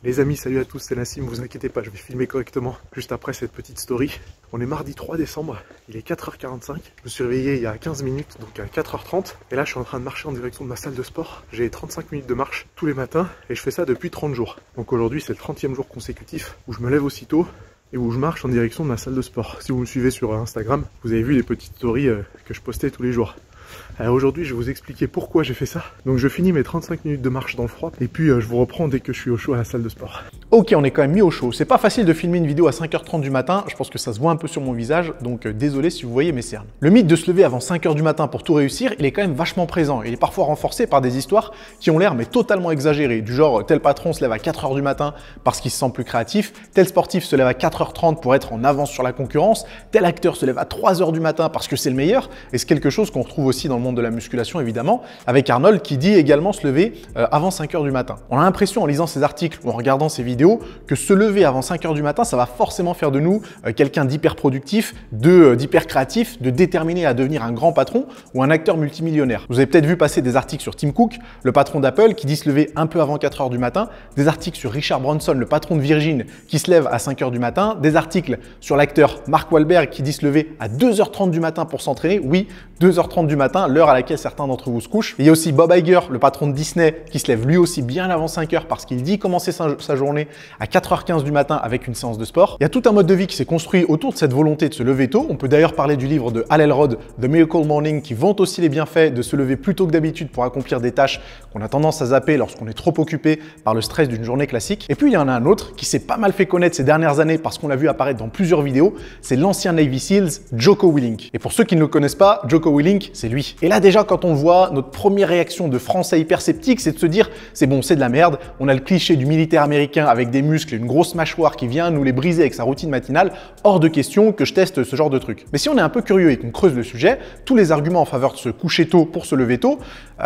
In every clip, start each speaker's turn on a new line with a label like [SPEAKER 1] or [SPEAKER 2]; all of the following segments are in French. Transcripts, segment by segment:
[SPEAKER 1] Les amis, salut à tous, c'est Nassim, vous inquiétez pas, je vais filmer correctement juste après cette petite story. On est mardi 3 décembre, il est 4h45, je me suis réveillé il y a 15 minutes, donc à 4h30. Et là je suis en train de marcher en direction de ma salle de sport. J'ai 35 minutes de marche tous les matins et je fais ça depuis 30 jours. Donc aujourd'hui c'est le 30e jour consécutif où je me lève aussitôt et où je marche en direction de ma salle de sport. Si vous me suivez sur Instagram, vous avez vu les petites stories que je postais tous les jours. Alors aujourd'hui, je vais vous expliquer pourquoi j'ai fait ça. Donc je finis mes 35 minutes de marche dans le froid et puis je vous reprends dès que je suis au chaud à la salle de sport.
[SPEAKER 2] Ok, on est quand même mis au chaud. C'est pas facile de filmer une vidéo à 5h30 du matin. Je pense que ça se voit un peu sur mon visage, donc désolé si vous voyez mes cernes. Le mythe de se lever avant 5h du matin pour tout réussir, il est quand même vachement présent. Il est parfois renforcé par des histoires qui ont l'air mais totalement exagérées. Du genre, tel patron se lève à 4h du matin parce qu'il se sent plus créatif, tel sportif se lève à 4h30 pour être en avance sur la concurrence, tel acteur se lève à 3h du matin parce que c'est le meilleur. Et c'est quelque chose qu'on retrouve aussi dans le monde de la musculation évidemment, avec Arnold qui dit également se lever avant 5h du matin. On a l'impression en lisant ces articles ou en regardant ces vidéos que se lever avant 5h du matin, ça va forcément faire de nous quelqu'un d'hyper productif, d'hyper créatif, de déterminé à devenir un grand patron ou un acteur multimillionnaire. Vous avez peut-être vu passer des articles sur Tim Cook, le patron d'Apple, qui dit se lever un peu avant 4h du matin, des articles sur Richard Branson, le patron de Virgin, qui se lève à 5h du matin, des articles sur l'acteur Mark Wahlberg qui dit se lever à 2h30 du matin pour s'entraîner. Oui, 2h30 du matin, l'heure à laquelle certains d'entre vous se couchent. Et il y a aussi Bob Iger, le patron de Disney, qui se lève lui aussi bien avant 5h parce qu'il dit commencer sa journée à 4h15 du matin avec une séance de sport. Il y a tout un mode de vie qui s'est construit autour de cette volonté de se lever tôt. On peut d'ailleurs parler du livre de Hal Elrod, The Miracle Morning, qui vante aussi les bienfaits de se lever plus tôt que d'habitude pour accomplir des tâches qu'on a tendance à zapper lorsqu'on est trop occupé par le stress d'une journée classique. Et puis il y en a un autre qui s'est pas mal fait connaître ces dernières années parce qu'on l'a vu apparaître dans plusieurs vidéos, c'est l'ancien Navy Seals, Jocko Willink. Et pour ceux qui ne le connaissent pas, Jocko Willink, c'est lui. Et là déjà quand on le voit, notre première réaction de Français hyper sceptique, c'est de se dire c'est bon, c'est de la merde, on a le cliché du militaire américain avec des muscles et une grosse mâchoire qui vient nous les briser avec sa routine matinale, hors de question que je teste ce genre de truc. Mais si on est un peu curieux et qu'on creuse le sujet, tous les arguments en faveur de se coucher tôt pour se lever tôt,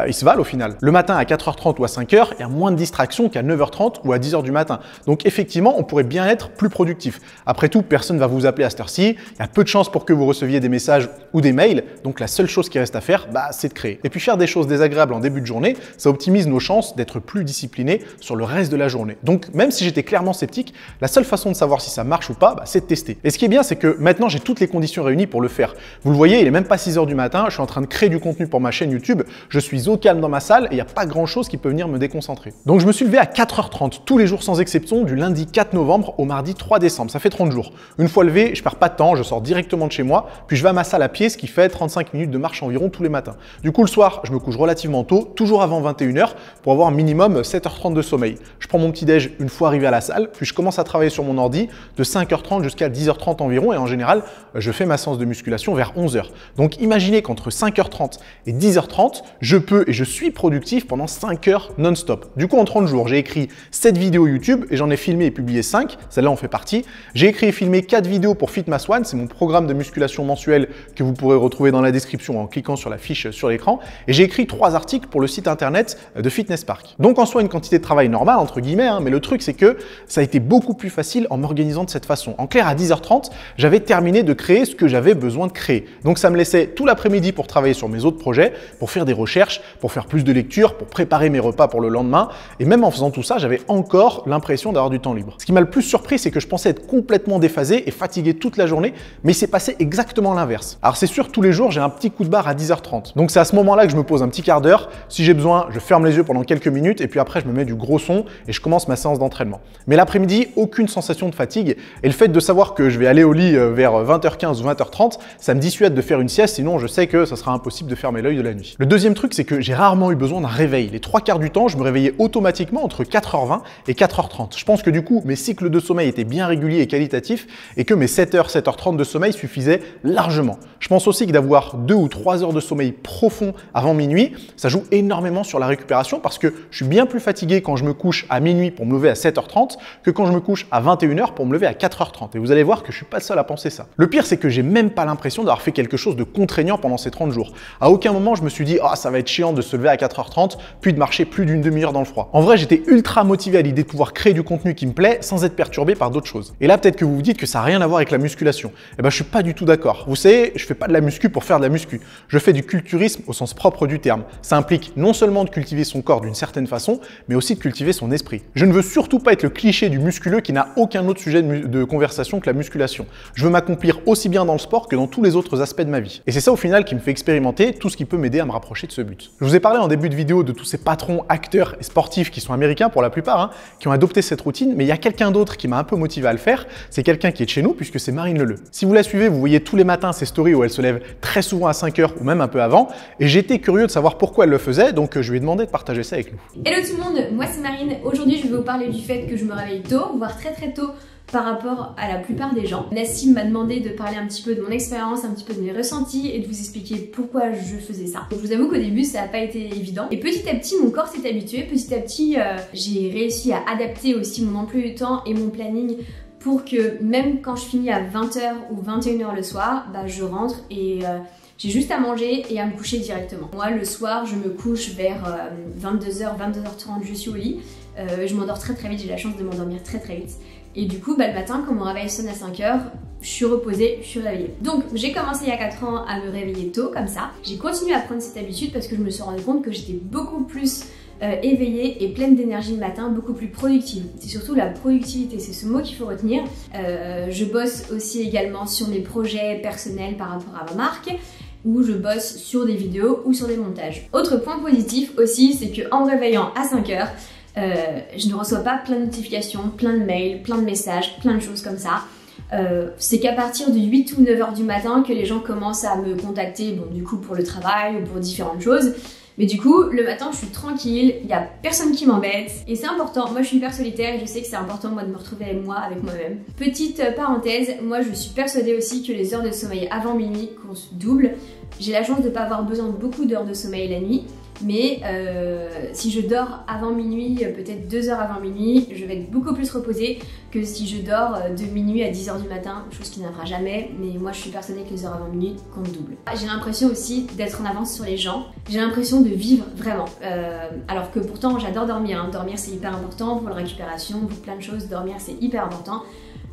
[SPEAKER 2] ils se valent au final. Le matin à 4h30 ou à 5h, il y a moins de distractions qu'à 9h30 ou à 10h du matin. Donc effectivement, on pourrait bien être plus productif. Après tout, personne ne va vous appeler à cette heure-ci, il y a peu de chances pour que vous receviez des messages ou des mails, donc la seule chose qui reste à faire, c'est de créer. Et puis faire des choses désagréables en début de journée, ça optimise nos chances d'être plus disciplinés sur le reste de la journée. Donc même si j'étais clairement sceptique, la seule façon de savoir si ça marche ou pas, c'est de tester. Et ce qui est bien, c'est que maintenant j'ai toutes les conditions réunies pour le faire. Vous le voyez, il est même pas 6h du matin, je suis en train de créer du contenu pour ma chaîne YouTube, je suis au calme dans ma salle et il n'y a pas grand chose qui peut venir me déconcentrer. Donc je me suis levé à 4h30 tous les jours sans exception, du lundi 4 novembre au mardi 3 décembre, ça fait 30 jours. Une fois levé, je perds pas de temps, je sors directement de chez moi, puis je vais à ma salle à pied, ce qui fait 35 minutes de marche environ tous les matins. Du coup le soir, je me couche relativement tôt, toujours avant 21h, pour avoir un minimum 7h30 de sommeil. Je prends mon petit déj une fois arrivé à la salle, puis je commence à travailler sur mon ordi de 5h30 jusqu'à 10h30 environ et en général, je fais ma séance de musculation vers 11h. Donc imaginez qu'entre 5h30 et 10h30, je peux et je suis productif pendant 5 heures non-stop. Du coup, en 30 jours, j'ai écrit 7 vidéos YouTube et j'en ai filmé et publié 5. Celle-là en fait partie. J'ai écrit et filmé 4 vidéos pour Fitmass One. C'est mon programme de musculation mensuel que vous pourrez retrouver dans la description en cliquant sur la fiche sur l'écran. Et j'ai écrit 3 articles pour le site internet de Fitness Park. Donc en soi, une quantité de travail normale, entre guillemets, mais le truc, c'est que ça a été beaucoup plus facile en m'organisant de cette façon. En clair, à 10h30, j'avais terminé de créer ce que j'avais besoin de créer. Donc ça me laissait tout l'après-midi pour travailler sur mes autres projets, pour faire des recherches, pour faire plus de lectures, pour préparer mes repas pour le lendemain. Et même en faisant tout ça, j'avais encore l'impression d'avoir du temps libre. Ce qui m'a le plus surpris, c'est que je pensais être complètement déphasé et fatigué toute la journée, mais il s'est passé exactement l'inverse. Alors c'est sûr, tous les jours, j'ai un petit coup de barre à 10h30. Donc c'est à ce moment-là que je me pose un petit quart d'heure. Si j'ai besoin, je ferme les yeux pendant quelques minutes et puis après, je me mets du gros son et je commence ma séance d'entraînement. Mais l'après-midi, aucune sensation de fatigue et le fait de savoir que je vais aller au lit vers 20h15 ou 20h30, ça me dissuade de faire une sieste, sinon je sais que ça sera impossible de fermer l'œil de la nuit. Le deuxième truc, c'est que j'ai rarement eu besoin d'un réveil. Les 3/4 du temps, je me réveillais automatiquement entre 4h20 et 4h30. Je pense que du coup, mes cycles de sommeil étaient bien réguliers et qualitatifs et que mes 7h, 7h30 de sommeil suffisaient largement. Je pense aussi que d'avoir 2 ou 3 heures de sommeil profond avant minuit, ça joue énormément sur la récupération parce que je suis bien plus fatigué quand je me couche à minuit pour me lever à 7h30 que quand je me couche à 21h pour me lever à 4h30. Et vous allez voir que je suis pas le seul à penser ça. Le pire, c'est que j'ai même pas l'impression d'avoir fait quelque chose de contraignant pendant ces 30 jours. À aucun moment, je me suis dit « Ah, ça va être chiant de se lever à 4h30 puis de marcher plus d'une demi-heure dans le froid. » En vrai, j'étais ultra motivé à l'idée de pouvoir créer du contenu qui me plaît sans être perturbé par d'autres choses. Et là, peut-être que vous vous dites que ça n'a rien à voir avec la musculation. Eh ben, je suis pas du tout d'accord. Vous savez, je fais pas de la muscu pour faire de la muscu. Je fais du culturisme au sens propre du terme. Ça implique non seulement de cultiver son corps d'une certaine façon, mais aussi de cultiver son esprit. Je ne veux surtout pas être le cliché du musculeux qui n'a aucun autre sujet de conversation que la musculation. Je veux m'accomplir aussi bien dans le sport que dans tous les autres aspects de ma vie. Et c'est ça au final qui me fait expérimenter tout ce qui peut m'aider à me rapprocher de ce but. Je vous ai parlé en début de vidéo de tous ces patrons, acteurs et sportifs qui sont américains pour la plupart, hein, qui ont adopté cette routine, mais il y a quelqu'un d'autre qui m'a un peu motivé à le faire. C'est quelqu'un qui est de chez nous puisque c'est Marine Leleu. Si vous la suivez, vous voyez tous les matins ses stories où elle se lève très souvent à 5 h ou même un peu avant. Et j'étais curieux de savoir pourquoi elle le faisait, donc je lui ai demandé de partager ça avec nous.
[SPEAKER 3] Hello tout le monde, moi c'est Marine. Aujourd'hui je vais vous parler du fait que je me réveille tôt, voire très tôt par rapport à la plupart des gens. Nassim m'a demandé de parler un petit peu de mon expérience, un petit peu de mes ressentis et de vous expliquer pourquoi je faisais ça. Donc je vous avoue qu'au début ça n'a pas été évident. Et petit à petit mon corps s'est habitué, petit à petit j'ai réussi à adapter aussi mon emploi du temps et mon planning pour que même quand je finis à 20 h ou 21 h le soir, bah, je rentre et j'ai juste à manger et à me coucher directement. Moi le soir je me couche vers 22 h, 22 h 30, je suis au lit. Je m'endors très vite, j'ai la chance de m'endormir très vite. Et du coup, bah, le matin, quand mon réveil sonne à 5 h, je suis reposée, je suis réveillée. Donc, j'ai commencé il y a 4 ans à me réveiller tôt, comme ça. J'ai continué à prendre cette habitude parce que je me suis rendu compte que j'étais beaucoup plus éveillée et pleine d'énergie le matin, beaucoup plus productive. C'est surtout la productivité, c'est ce mot qu'il faut retenir. Je bosse aussi également sur mes projets personnels par rapport à ma marque, où je bosse sur des vidéos ou sur des montages. Autre point positif aussi, c'est qu'en me réveillant à 5 h, je ne reçois pas plein de notifications, plein de mails, plein de messages, plein de choses comme ça. C'est qu'à partir de 8 ou 9 h du matin que les gens commencent à me contacter, bon du coup pour le travail ou pour différentes choses. Mais du coup, le matin, je suis tranquille, il n'y a personne qui m'embête. Et c'est important, moi je suis hyper solitaire et je sais que c'est important moi de me retrouver avec moi-même. Petite parenthèse, moi je suis persuadée aussi que les heures de sommeil avant minuit comptent double. J'ai la chance de ne pas avoir besoin de beaucoup d'heures de sommeil la nuit. Mais si je dors avant minuit, peut-être 2 heures avant minuit, je vais être beaucoup plus reposée que si je dors de minuit à 10 h du matin, chose qui n'arrivera jamais, mais moi je suis persuadée que les heures avant minuit comptent double. J'ai l'impression aussi d'être en avance sur les gens, j'ai l'impression de vivre vraiment, alors que pourtant j'adore dormir, hein. Dormir c'est hyper important pour la récupération, pour plein de choses, dormir c'est hyper important.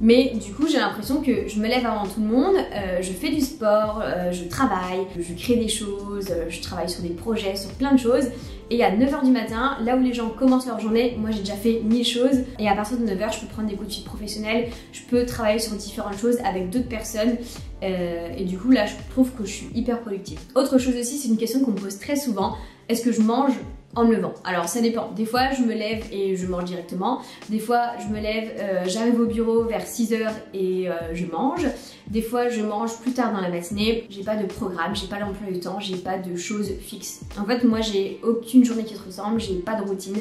[SPEAKER 3] Mais du coup j'ai l'impression que je me lève avant tout le monde, je fais du sport, je travaille, je crée des choses, je travaille sur des projets, sur plein de choses. Et à 9 h du matin, là où les gens commencent leur journée, moi j'ai déjà fait 1000 choses. Et à partir de 9 h, je peux prendre des coups de fil professionnels, je peux travailler sur différentes choses avec d'autres personnes. Et du coup là je trouve que je suis hyper productive. Autre chose aussi, c'est une question qu'on me pose très souvent, est-ce que je mange en me levant? Alors ça dépend, des fois je me lève et je mange directement, des fois je me lève, j'arrive au bureau vers 6 h et je mange, des fois je mange plus tard dans la matinée, j'ai pas de programme, j'ai pas l'emploi du temps, j'ai pas de choses fixes. En fait moi j'ai aucune journée qui se ressemble, j'ai pas de routine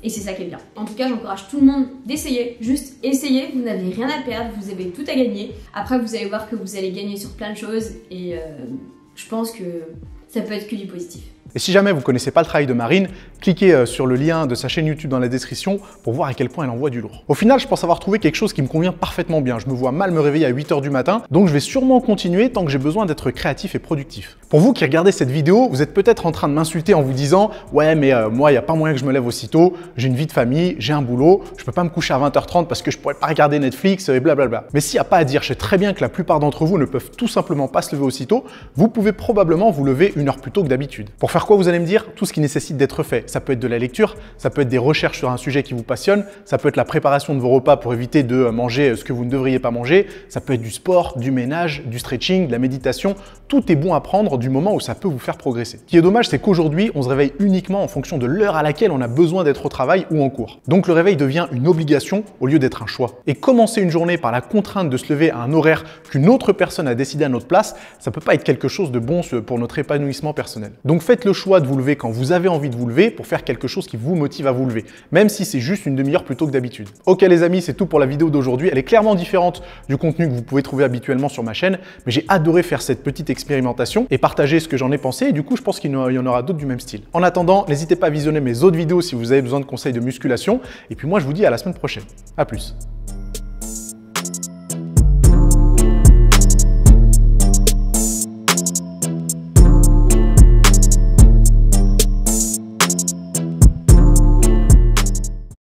[SPEAKER 3] et c'est ça qui est bien. En tout cas j'encourage tout le monde d'essayer, juste essayez, vous n'avez rien à perdre, vous avez tout à gagner. Après vous allez voir que vous allez gagner sur plein de choses et je pense que ça peut être que du positif.
[SPEAKER 2] Et si jamais vous ne connaissez pas le travail de Marine, cliquez sur le lien de sa chaîne YouTube dans la description pour voir à quel point elle envoie du lourd. Au final, je pense avoir trouvé quelque chose qui me convient parfaitement bien. Je me vois mal me réveiller à 8 h du matin, donc je vais sûrement continuer tant que j'ai besoin d'être créatif et productif. Pour vous qui regardez cette vidéo, vous êtes peut-être en train de m'insulter en vous disant « Ouais, mais moi, il n'y a pas moyen que je me lève aussitôt, j'ai une vie de famille, j'ai un boulot, je peux pas me coucher à 20 h 30 parce que je pourrais pas regarder Netflix et blablabla. » Mais s'il n'y a pas à dire, je sais très bien que la plupart d'entre vous ne peuvent tout simplement pas se lever aussitôt, vous pouvez probablement vous lever 1 heure plus tôt que d'habitude. Pour faire quoi, vous allez me dire? Tout ce qui nécessite d'être fait. Ça peut être de la lecture, ça peut être des recherches sur un sujet qui vous passionne, ça peut être la préparation de vos repas pour éviter de manger ce que vous ne devriez pas manger, ça peut être du sport, du ménage, du stretching, de la méditation. Tout est bon à prendre du moment où ça peut vous faire progresser. Ce qui est dommage, c'est qu'aujourd'hui, on se réveille uniquement en fonction de l'heure à laquelle on a besoin d'être au travail ou en cours. Donc le réveil devient une obligation au lieu d'être un choix. Et commencer une journée par la contrainte de se lever à un horaire qu'une autre personne a décidé à notre place, ça peut pas être quelque chose de bon pour notre épanouissement personnel. Donc faites le choix de vous lever quand vous avez envie de vous lever pour faire quelque chose qui vous motive à vous lever, même si c'est juste une demi-heure plus tôt que d'habitude. Ok les amis, c'est tout pour la vidéo d'aujourd'hui. Elle est clairement différente du contenu que vous pouvez trouver habituellement sur ma chaîne, mais j'ai adoré faire cette petite expérimentation et partager ce que j'en ai pensé, et du coup je pense qu'il y en aura d'autres du même style. En attendant, n'hésitez pas à visionner mes autres vidéos si vous avez besoin de conseils de musculation, et puis moi je vous dis à la semaine prochaine. À plus.